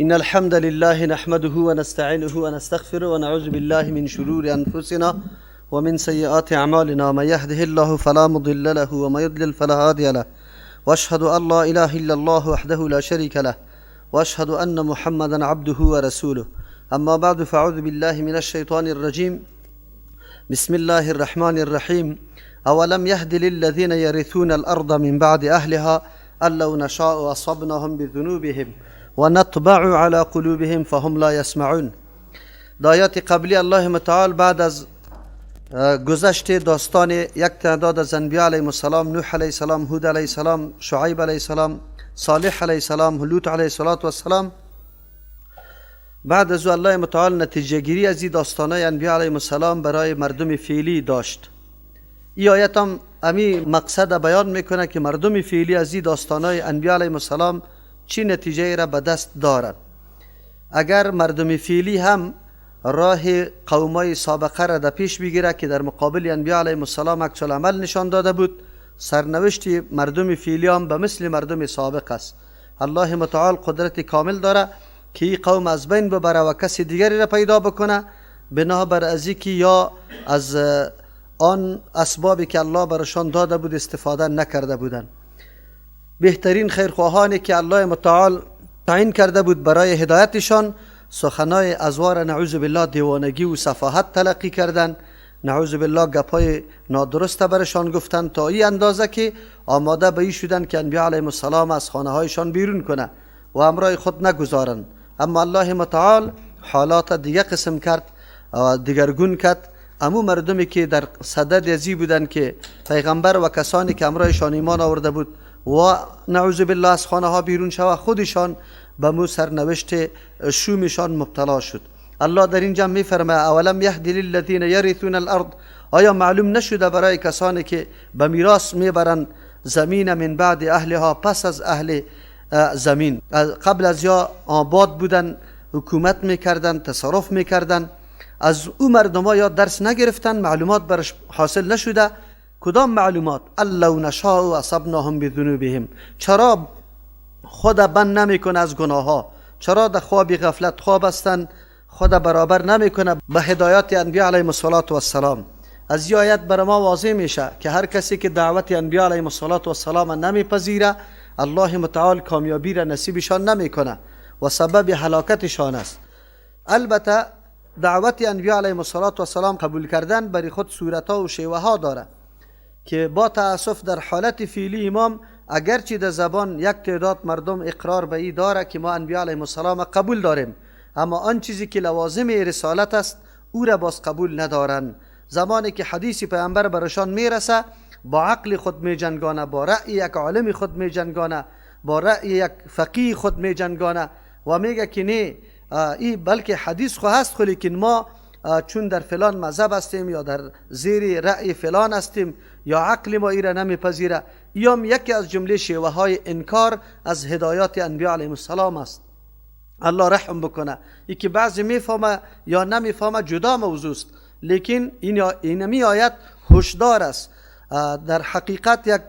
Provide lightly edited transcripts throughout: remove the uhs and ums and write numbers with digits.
إن الحمد لله نحمده ونستعينه ونستغفره ونعوذ بالله من شرور أنفسنا ومن سيئات أعمالنا. من يهده الله فلا مضل له ومن يضلل فلا هادي له، وأشهد أن لا إله إلا الله وحده لا شريك له، وأشهد أن محمدا عبده ورسوله. أما بعد، فأعوذ بالله من الشيطان الرجيم. بسم الله الرحمن الرحيم. أولم يهد للذين يرثون الأرض من بعد أهلها أن لو نشاء أصبناهم بذنوبهم ونطبع على قلوبهم فهم لا يسمعون. آیات قبلی الله متعال بعد از گذشت داستان یک تعداد از انبیاء علیهم السلام، نوح علیه السلام، هود علیه السلام، شعیب علیه السلام، صالح علیه السلام، لوط علیه السلام، بعد از الله متعال نتیجه گیری از این داستانای انبیاء علیهم السلام برای مردم فعلی داشت. این آیت هم امی مقصد بیان میکنه که مردم فعلی از این داستانای انبیاء علیهم السلام چی نتیجه را به دست دارد. اگر مردم فعلی هم راه قومای سابقه را در پیش بگیره که در مقابل انبیاء علیهم السلام عکس العمل نشان داده بود، سرنوشت مردم فعلی هم به مثل مردم سابق است. الله متعال قدرت کامل داره که این قوم از بین ببره و کسی دیگری را پیدا بکنه، بنابر از اینکه یا از آن اسبابی که الله برشان داده بود استفاده نکرده بودند. بهترین خیرخواهانی که الله متعال تعیین کرده بود برای هدایتشان، سخنای ازوار نعوذ بالله دیوانگی و سفاهت تلقی کردند، نعوذ بالله گپای نادرست برشان گفتند، تا این اندازه که آماده به این شدند که انبیاء علیهم السلام از خانه هایشان بیرون کنه و همراه خود نگذارند. اما الله متعال حالات دیگه قسم کرد و دیگرگون کرد. امو مردمی که در صدد ازی بودند که پیغمبر و کسانی که همراهشان ایمان آورده بود و نعوذ بالله از خانه ها بیرون شود، خودشان به مو سرنوشت شومشان مبتلا شد. الله در اینجا میفرماید اولم یهدی للذین یرثون الارض، آیا معلوم نشده برای کسانی که به میراث میبرند زمین من بعد اهلها، پس از اهل زمین، قبل از یا آباد بودن، حکومت میکردن، تصرف میکردن، از او مردم ها یا درس نگرفتن، معلومات برش حاصل نشده؟ کدام معلومات؟ لو نشاء اصبناهم بذنوبهم، چرا خود بند نمیکنه از گناه ها؟ چرا در خواب غفلت خواب هستن، خود برابر نمیکنه به هدایات انبیاء علیهم السلام؟ از این آیت بر ما واضح میشه که هر کسی که دعوت انبیاء علیهم السلام نمیپذیره، الله متعال کامیابی را نصیبشان نمیکنه و سبب هلاکتشان است. البته دعوت انبیاء علیهم السلام قبول کردن برای خود صورتها و شیوه ها داره که با تأسف در حالت فعلی امام اگرچه در زبان یک تعداد مردم اقرار به این داره که ما انبیاء علیهم السلام قبول داریم، اما آن چیزی که لوازم رسالت است او را باز قبول ندارن. زمانی که حدیث پیامبر برشان میرسه، با عقل خود میجنگانه، با رأی یک عالم خود میجنگانه، با رأی یک فقیه خود میجنگانه و میگه که نه، این بلکه حدیث خو هست، لیکن ما چون در فلان مذهب هستیم یا در زیر رأی فلان هستیم یا عقل ما ایره نمیپذیره، یا یکی از جمله شیوه های انکار از هدایات انبیاء علیهم السلام است. الله رحم بکنه. ای که بعضی میفهمه یا نمیفهمه جدا موضوع است، لیکن اینمی آیت هشدار است، در حقیقت یک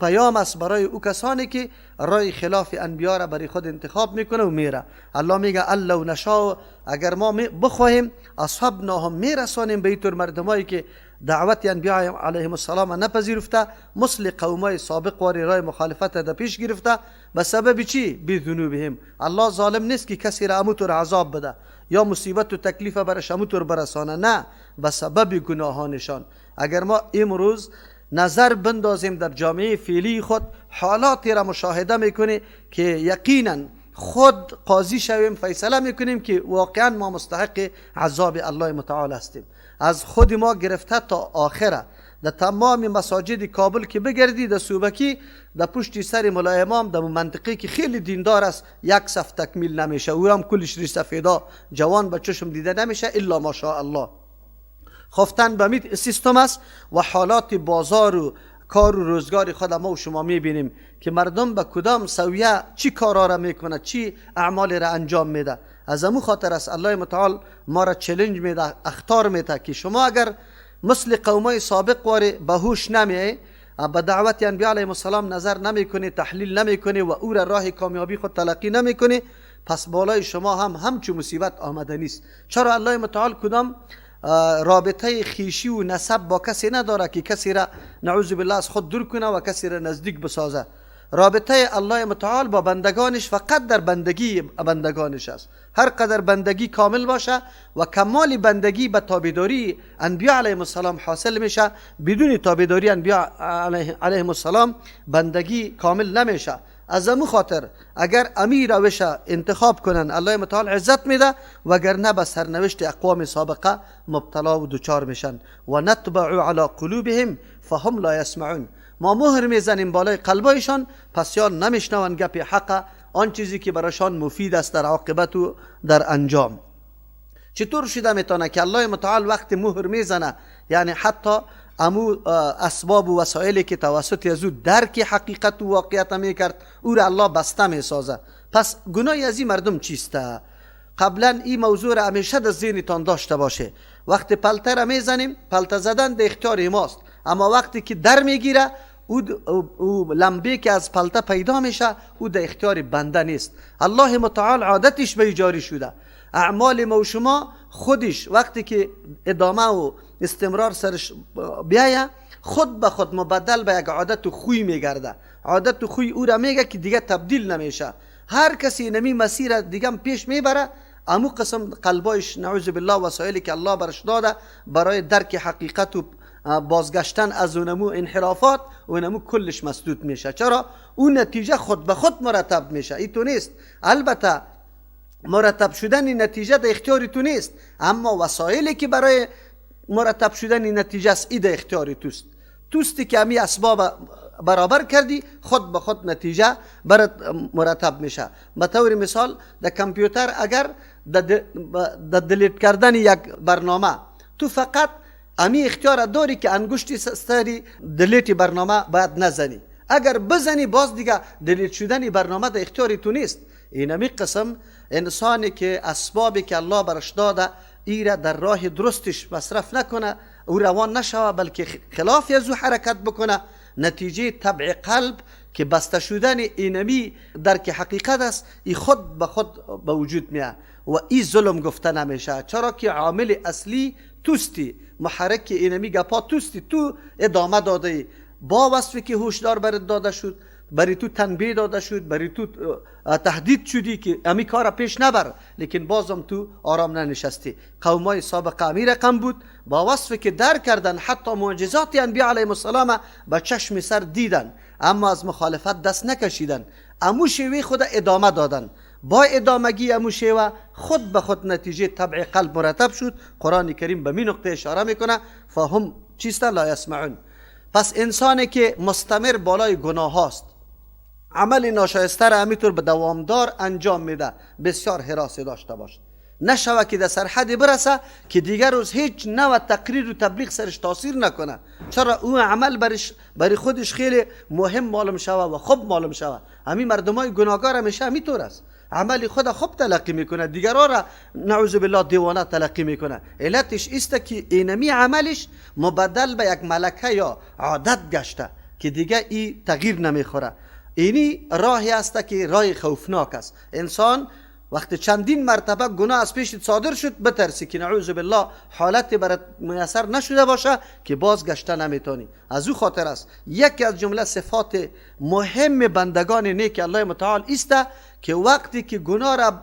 پیام است برای او کسانی که رای خلاف انبیا را برای خود انتخاب میکنه و میره. الله میگه لو نشاء، اگر ما بخواهیم اصحابناهم، میرسانیم به اینطور مردمایی که دعوت انبیا علیهم السلام نپذیرفته، مثل قومای سابق واری رای مخالفت در پیش گرفته. به سبب چی؟ بذنوبهم. الله ظالم نیست که کسی را اموتور عذاب بده یا مصیبت و تکلیف برش اموتور برسانه، نه، به سبب گناهانشان. اگر ما امروز نظر بندازیم در جامعه فعلی خود، حالاتی را مشاهده میکنیم که یقینا خود قاضی شویم، فیصله میکنیم که واقعا ما مستحق عذاب الله متعال هستیم. از خود ما گرفته تا آخره، در تمام مساجد کابل که بگردی، در صوبکی، در پشت سر مولا امام، در منطقه که خیلی دیندار است، یک صف تکمیل نمیشه، او هم کلش ری سفیدا جوان به چشم دیده نمیشه الا ماشاءالله. خفتن به مید سیستم است و حالات بازار و کار و روزگار خود ما و شما میبینیم که مردم به کدام سویه چی کارا را میکنه، چی اعمال را انجام میده. از امو خاطر است الله متعال ما را چلنج میده، اخطار میده که شما اگر مثل قومای سابق واره به هوش نمیای، به دعوت انبیاء علیهم السلام نظر نمیکنی، تحلیل نمیکنی و او را راه کامیابی خود تلقی نمیکنی، پس بالای شما هم همچون مصیبت آمده نیست. چرا الله متعال کدام رابطه خیشی و نسب با کسی نداره که کسی را نعوذ بالله از خود دور کنه و کسی را نزدیک بسازه. رابطه الله متعال با بندگانش فقط در بندگی بندگانش است. هر قدر بندگی کامل باشه و کمال بندگی به تابعداری انبیاء علیهم السلام حاصل میشه، بدون تابعداری انبیاء علیهم السلام بندگی کامل نمیشه. از همون خاطر اگر امیر روش انتخاب کنن الله متعال عزت میده، وگرنه به سرنوشت اقوام سابقه مبتلا و دوچار میشن. و نطبع علی قلوبهم فهم لا يسمعون. ما مهر میزنیم بالای قلبایشان پس یا نمیشنون گپ حق، آن چیزی که برایشان مفید است در عاقبت و در انجام. چطور شده میتونه که الله متعال وقت مهر میزنه، یعنی حتی امو اسباب و وسایلی که توسط از او درک حقیقت و واقعیت میکرد او را الله بسته میسازه. پس گناه از این مردم چیسته؟ قبلا این موضوع را همیشه در ذهنتان داشته باشه. وقتی پلته را میزنیم، پلته زدن در اختیار ماست، اما وقتی که در میگیره او لمبه که از پلته پیدا میشه او در اختیار بنده نیست. الله متعال عادتش به جاری شده. اعمال ما و شما خودش وقتی که ادامه و استمرار سرش بیایه خود به خود مبدل به یک عادت و خوی میگرده. عادت و خوی او را میگه که دیگه تبدیل نمیشه. هر کسی نمی مسیر دیگه پیش میبره، امو قسم قلبایش نعوذ بالله وسایلی که الله برش داده برای درک حقیقت و بازگشتن از اونمو انحرافات اونمو کلش مسدود میشه. چرا؟ اون نتیجه خود به خود مرتب میشه. ای تو نیست. البته مرتب شدن نتیجه در اختیار تو نیست، اما وسایلی که برای مرتب شدن نتیجه است ای در اختیار توست. توستی که همی اسباب برابر کردی خود به خود نتیجه برات مرتب میشه. به طور مثال در کامپیوتر اگر در دلیت کردن یک برنامه تو فقط امی اختیار داری که انگشتی سری دلیت برنامه باید نزنی. اگر بزنی باز دیگه دلیت شدن برنامه در اختیار تو نیست. اینمی قسم انسانی که اسبابی که الله برش داده ایره در راه درستش مصرف نکنه او روان نشوه، بلکه خلاف از او حرکت بکنه، نتیجه طبع قلب که بسته شدن اینمی درک حقیقت است ای خود به خود به وجود میاد و ای ظلم گفته نمیشه. چرا که عامل اصلی توستی، محرک اینمی گپا توستی، تو ادامه داده با وصفی که هوشدار برات داده شد، برای تو تنبیه داده شد، برای تو تهدید شدی که امی کار پیش نبر، لیکن بازم تو آرام ننشستی. قومای سابقه امی رقم بود، با وصفی که در کردن حتی معجزات انبیاء علیهم السلام به چشم سر دیدن اما از مخالفت دست نکشیدن، امو شیوه خود ادامه دادن. با ادامگی امو شیوه خود به خود نتیجه طبع قلب مرتب شد. قرآن کریم به می نقطه اشاره میکنه فهم چیست لا یسمعون. پس انسانی که مستمر بالای گناه هاست، عمل ناشایسته را همینطور به دوامدار انجام میده، بسیار حراس داشته باش. نشوه که در سرحدی برسه که دیگر روز هیچ نوع تقریر و تبلیغ سرش تاثیر نکنه. چرا؟ اون عمل برای خودش خیلی مهم معلوم شوه و خوب معلوم شوه. همین مردمای گناهگار همیشه همینطور است، عمل خود خوب تلقی میکنه، دیگران را نعوذ بالله دیوانه تلقی میکنه. علتش است که اینمی عملش مبدل به یک ملکه یا عادت گشته که دیگه ای تغییر نمیخوره. اینی راهی است که راه خوفناک است. انسان وقتی چندین مرتبه گناه از پیش صادر شد بترسی که نعوذ بالله حالت برات میسر نشده باشه که بازگشته نمیتونی. از او خاطر است یکی از جمله صفات مهم بندگان نیک الله متعال است که وقتی که گناه را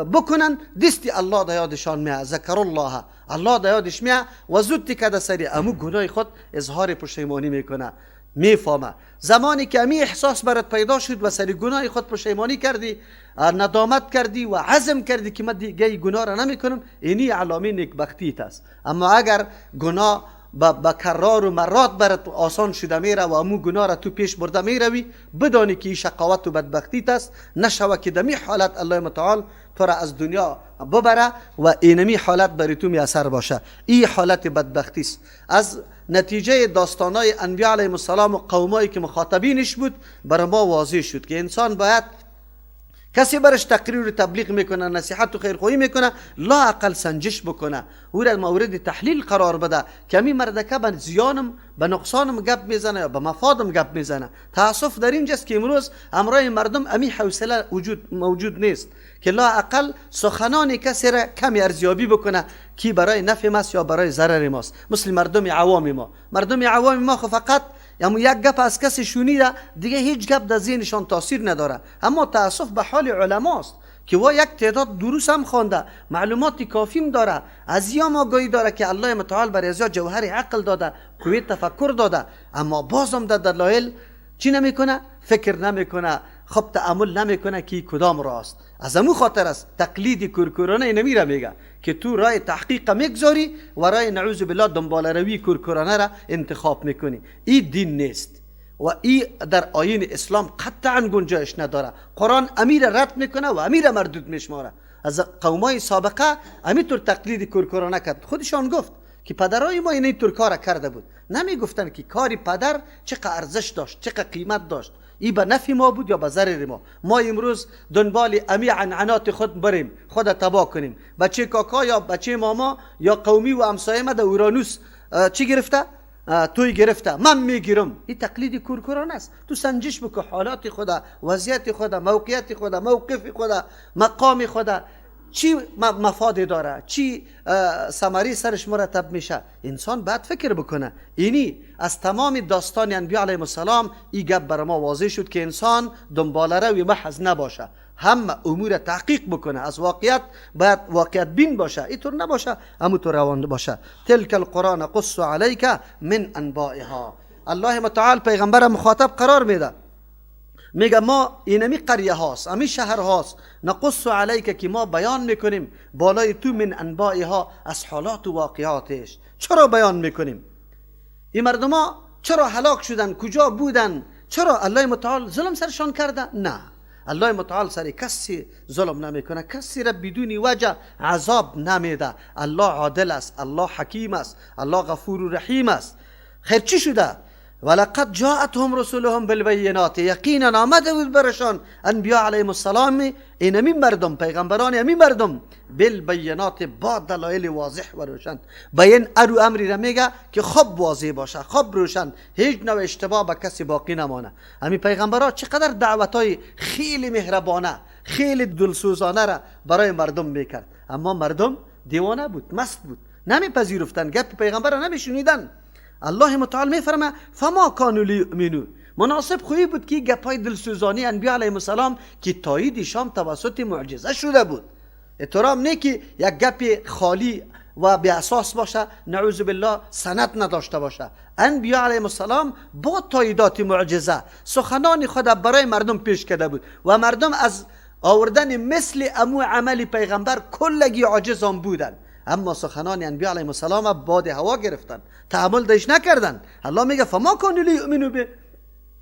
بکنن دستی الله دا یادشان میاد، ذکر الله، الله دا یادش میاد و زود که سری امو گناه خود اظهار پشیمانی میکنه، میفهمه. زمانی که امی احساس برات پیدا شد و سری گناه خود پشیمانی کردی، ندامت کردی و عزم کردی که من دیگه گناه را نمی کنم، اینی علامه نیکبختیت است. اما اگر گناه با کرار و مرات برات آسان شده میره و امو گناه را تو پیش برده میروی، بدانی که این شقاوت و بدبختیت است. نشوه که دمی حالت الله متعال تو را از دنیا ببره و اینمی حالت بری تو میاثر باشه. این حالت بدبختی است. از نتیجه داستانای انبیاء علیهم السلام و قومایی که مخاطبینش بود برای ما واضح شد که انسان باید کسی برش تقریر و تبلیغ میکنه، نصیحت و خیرخواهی میکنه، لا اقل سنجش بکنه، او را مورد تحلیل قرار بده که می مردکه به زیانم به نقصانم گپ میزنه یا به مفادم گپ میزنه. تاسف در اینجاست که امروز امرای مردم امی حوصله موجود نیست که لا اقل سخنان کسی را کمی ارزیابی بکنه کی برای نفع ماست یا برای ضرر ماست. مثل مردم عوام ما خو فقط یک گپ از کسی شنیده دیگه هیچ گپ در ذهنشان تاثیر نداره. اما تاسف به حال علماست که و یک تعداد دروس هم خوانده، معلومات کافیم داره، از یام آگاهی داره که الله متعال بر ازیا جوهر عقل داده، قوی تفکر داده، اما بازم در دلایل چی نمیکنه؟ فکر نمیکنه، خب تأمل نمیکنه که کدام راست. از امو خاطر است تقلید کورکورانه نمیره میگه که تو رای تحقیق میگذاری و رای نعوذ بالله دنبال روی کورکورانه را انتخاب میکنی. این دین نیست و این در آیین اسلام قطعا گنجایش نداره. قرآن امیر رد میکنه و امیر مردود میشماره. از قومای سابقه همینطور تقلید کورکورانه کرد. خودشان گفت که پدرای ما این طور کار کرده بود، نمیگفتن که کاری پدر چقدر ارزش داشت، چقدر قیمت داشت، ای به نفع ما بود یا به ضرر ما. ما امروز دنبال امی عنعنات خود بریم، خود تباه کنیم. بچه کاکا یا بچه ماما یا قومی و همسایه ما در اورانوس چی گرفته؟ توی گرفته، من میگیرم. این تقلید کورکورانه است. تو سنجش بکن حالات خدا، وضعیت خدا، موقعیت خدا، موقف خدا، مقام خدا، چی مفاد داره، چی ثمری سرش مرتب میشه. انسان باید فکر بکنه. اینی از تمام داستان انبیاء علیهم السلام این گپ بر ما واضح شد که انسان دنبال روی محض نباشه، هم امور تحقیق بکنه، از واقعیت باید واقعیت بین باشه، اینطور نباشه همونطور روان باشه. تلک القرآن قص علیک من انبائها. الله متعال پیغمبر مخاطب قرار میده، میگه ما اینمی قریه هاست، امی شهر هاست، نقص علیک که ما بیان میکنیم بالای تو من انبائها، از حالات و واقعاتش. چرا بیان میکنیم؟ این مردم ها چرا هلاک شدن؟ کجا بودن؟ چرا الله متعال ظلم سرشان کرده؟ نه، الله متعال سر کسی ظلم نمیکنه، کسی را بدون وجه عذاب نمیده. الله عادل است، الله حکیم است، الله غفور و رحیم است. خیر چی شده؟ ولقد جاءتهم رسولهم بالبینات، یقینا آمده بود برشان انبیاء علیهم السلام، اینمی مردم، پیغمبران امی مردم، بالبینات، با دلایل واضح و روشن. بیان ارو امری را میگه که خب واضح باشه، خب روشن، هیچ نوع اشتباه به کسی باقی نمانه. امی پیغمبران چقدر دعوتای خیلی مهربانه، خیلی دلسوزانه را برای مردم میکرد، اما مردم دیوانه بود، مست بود، نمیپذیرفتن، گپ پیغمبر را نمیشنیدن. الله متعال میفرمه فما کانوا لیؤمنوا. مناسب خویی بود که گپای دلسوزانی انبیاء علیهم السلام که تایید شام توسط معجزه شده بود. احترام نه که یک گپ خالی و بی اساس باشه، نعوذ بالله سند نداشته باشه. انبیاء علیهم السلام با تاییدات معجزه سخنان خود برای مردم پیش کرده بود و مردم از آوردن مثل امو عمل پیغمبر کلگی عاجزان بودن. اما سخنان انبیاء علیهم السلام باد هوا گرفتن، تحمل داشت نکردن. الله میگه فما کانوا لیؤمنوا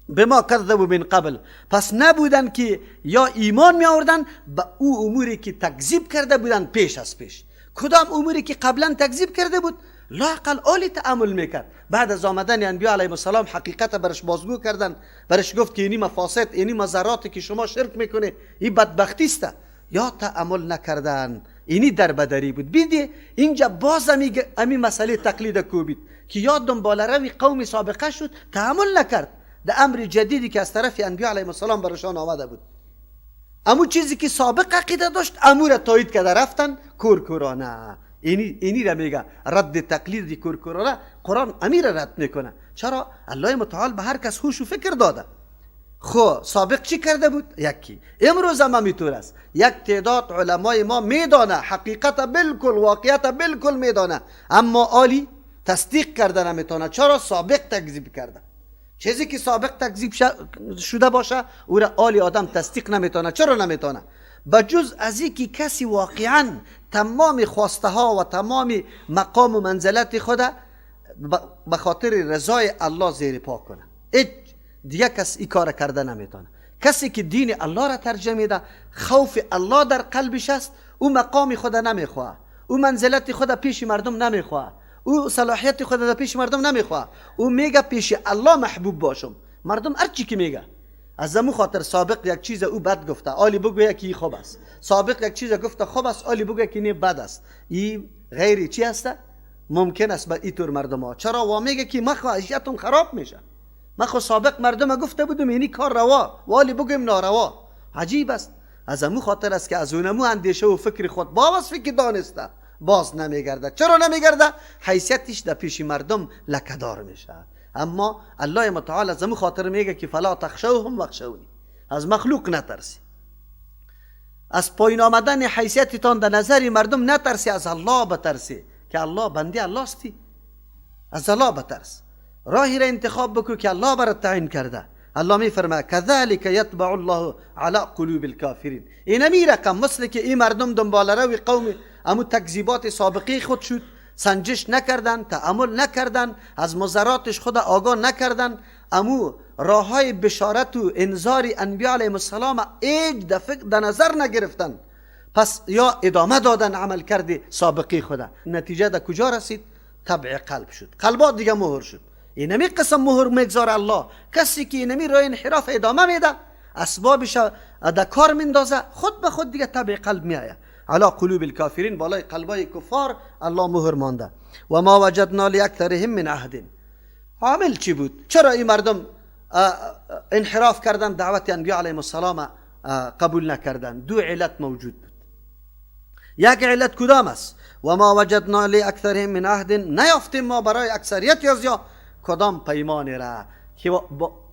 بما کذبوا من قبل. پس نبودن که یا ایمان می آوردن به او اموری که تکذیب کرده بودن پیش از پیش. کدام اموری که قبلا تکذیب کرده بود لااقل عالی تعامل میکرد. بعد از آمدن انبیاء علیهم السلام حقیقت برش بازگو کردن، برش گفت که اینی مفاسد، اینی مضراتی که شما شرک میکنه این بدبختی است، یا تعامل نکردن. اینی در بدری بود. بیدی اینجا باز امی مسئله تقلید کوبید که یا دنبال روی قوم سابقه شد، تعامل نکرد در امر جدیدی که از طرف انبیاء علیهم السلام برشان آمده بود. امو چیزی که سابق عقیده داشت امو را تایید کرده رفتن کورکورانه. اینی را میگه رد تقلید کورکورانه. قرآن امیر رد میکنه. چرا؟ الله متعال به هر کس هوش و فکر داده. خب سابق چی کرده بود؟ یکی. امروز هم همینطور است. یک تعداد علمای ما میدانه حقیقت بالکل، واقعیت بالکل میدانه، اما عالی تصدیق کرده نمیتونه. چرا؟ سابق تکذیب کرده. چیزی که سابق تکذیب شده باشه او را عالی آدم تصدیق نمیتونه. چرا نمیتونه؟ بجز از اینکه کسی واقعا تمام خواسته ها و تمام مقام و منزلت خود به خاطر رضای الله زیر پا کنه. دیگه کس این کار کرده نمیتونه. کسی که دین الله را ترجمه میده، خوف الله در قلبش است، او مقام خود نمیخواه، او منزلت خود پیش مردم نمیخواه، او صلاحیت خود در پیش مردم نمیخواه، او میگه پیش الله محبوب باشم. مردم هر چی که میگه از همون خاطر سابق یک چیز او بد گفته آلی بگویه که این خوب است، سابق یک چیز گفته خوب است آلی بگویه که این بد است. این غیری چی هسته؟ ممکن است به اینطور مردم ها. چرا؟ و میگه که من عیشتون خراب میشه، من خود سابق مردم گفته بودم اینی کار روا والی بگویم ناروا. عجیب است. از همون خاطر است که از اونمو اندیشه و فکر خود باز فکر دانسته باز نمیگرده. چرا نمیگرده؟ حیثیتش در پیش مردم لکه‌دار میشه. اما الله متعال از همون خاطر میگه که فلا تخشوهم واخشونی، از مخلوق نترسی، از پایین آمدن حیثیتتان در نظر مردم نترسی، از الله بترسی که الله بندی الله استی. از الله بترس، راهی را انتخاب بکو که الله برات تعیین کرده. الله میفرماید کذالک یطبع الله علی قلوب الکافرین. اینمی رقم مثل که این مردم دنبال روی قوم امو تکذیبات سابقی خود شد، سنجش نکردن، تأمل نکردن، از مضراتش خود آگاه نکردن، امو راه های بشارت و انذار انبیاء علیهم السلام ایج در نظر نگرفتن، پس یا ادامه دادن عمل کرده سابقی خود. نتیجه در کجا رسید؟ طبع قلب شد، قلبات دیگه مهر شد. اینمی قسم مهر میگذار الله. کسی که اینمی راه انحراف ادامه میده، اسبابش در کار میندازه، خود به خود دیگه طبع قلب میآید. علی قلوب الکافرین، بالای قلبای کفار الله مهر مانده. و ما وجدنا لاکثرهم من عهد. عامل چی بود؟ چرا این مردم انحراف کردن، دعوت انبیاء علیهم السلام قبول نکردن؟ دو علت موجود بود. یک علت کدام است؟ و ما وجدنا لاکثرهم من عهد، نیافتیم ما برای اکثریت از یا کدام پیمانی را که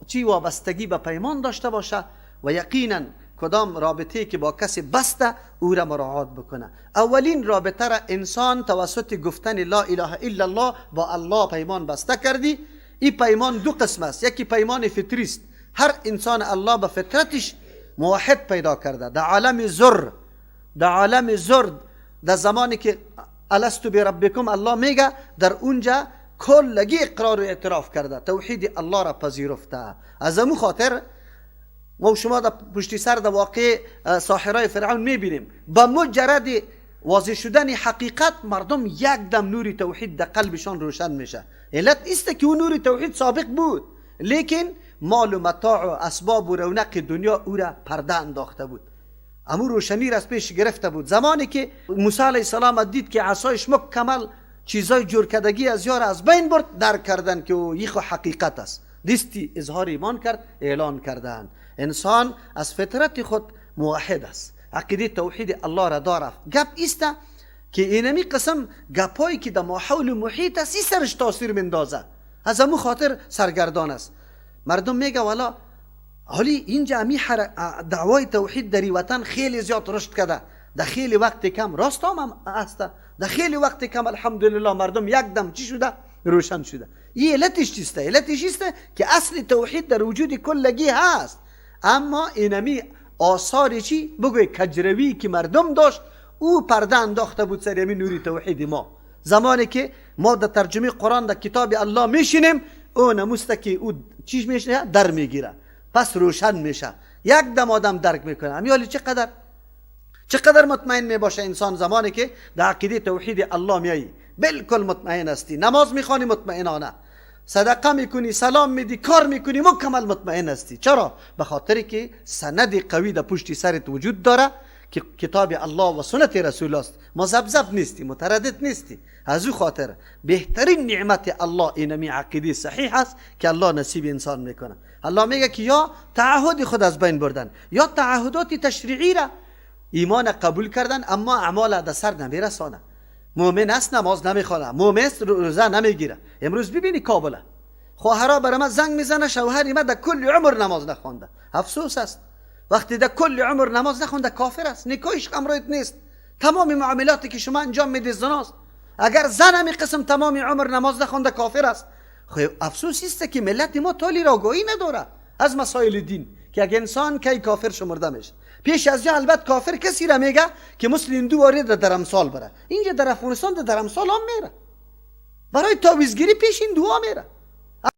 چی وابستگی به پیمان داشته باشه و یقینا کدام رابطه‌ای که با کسی بسته او را مراعات بکنه. اولین رابطه را انسان توسط گفتن لا اله الا الله با الله پیمان بسته کردی. این پیمان دو قسم است. یکی پیمان فطری است، هر انسان الله به فطرتش موحد پیدا کرده. در عالم زرد در زمانی که الست بربکم الله میگه، در اونجا کلگی اقرار و اعتراف کرده، توحید الله را پذیرفته. از همون خاطر ما شما در پشت سر در واقع ساحرای فرعون میبینیم، با مجرد واضح شدن حقیقت مردم یک دم نور توحید در قلبشان روشن میشه. علت است که اون نور توحید سابق بود، لیکن مال و متاع و اسباب و رونق دنیا او را پرده انداخته بود، اما روشنی را از پیش گرفته بود. زمانی که موسی علیه السلام دید که عصایش مکمل چیزای جور کردگی از یار از بین برد، درک کردن که او یخو حقیقت است، دیستی اظهار ایمان کرد، اعلان کردن. انسان از فطرت خود موحد است، عقیده توحید الله را داره. گپ است که اینمی قسم گپایی که در ماحول و محیط است این سرش تاثیر مندازه، از همون خاطر سرگردان است. مردم میگه والا حالی اینجا امی دعوای توحید در وطن خیلی زیاد رشد کرده، در خیلی وقت کم راست هم است، در خیلی وقت کم الحمدلله مردم یک دم چی شده؟ روشن شده. این علتش چیسته؟ علتش است که اصل توحید در وجود کلگی هست، اما اینمی آثار چی؟ بگوی کجروی که مردم داشت او پرده انداخته بود سر یمی نوری توحید ما. زمانی که ما در ترجمه قرآن در کتاب الله میشینیم، او نموسته که او چیش میشه؟ در میگیره، پس روشن میشه، یک دم آدم درک میکنه. امیالی چقدر مطمئن میباشه انسان زمانی که در عقیده توحید الله میایی، بالکل مطمئن هستی، نماز میخوانی مطمئنانه، صدقه میکنی، سلام میدی، کار میکنی، مکمل مطمئن هستی. چرا؟ به خاطری که سند قوی در پشت سرت وجود داره که کتاب الله و سنت رسول است، مذبذب نیستی، متردد نیستی. از او خاطر بهترین نعمت الله اینمی عقیده صحیح است که الله نصیب انسان میکنه. الله میگه که یا تعهد خود از بین بردن، یا تعهدات تشریعی را ایمان قبول کردن اما اعمال در سر نمیرسانه. مؤمن است نماز نمیخونه، مؤمن است روزه نمیگیره. امروز ببینی کابل خواهرها برای من زنگ میزنه شوهری من در کل عمر نماز نخونده. افسوس است، وقتی در کل عمر نماز نخونده کافر است، نکاحش امرایت نیست، تمام معاملاتی که شما انجام میدید زناست. اگر زن همی قسم تمام عمر نماز نخونده کافر است. خب افسوس است که ملت ما تالی راگاهی نداره از مسائل دین که اگه انسان کی کافر شمرده میشه. پیش از جا البته کافر کسی را میگه که مسلم دو وارد در درمسال بره. اینجا در افغانستان در درمسال هم میره، برای تعویضگیری پیش این دعا میره.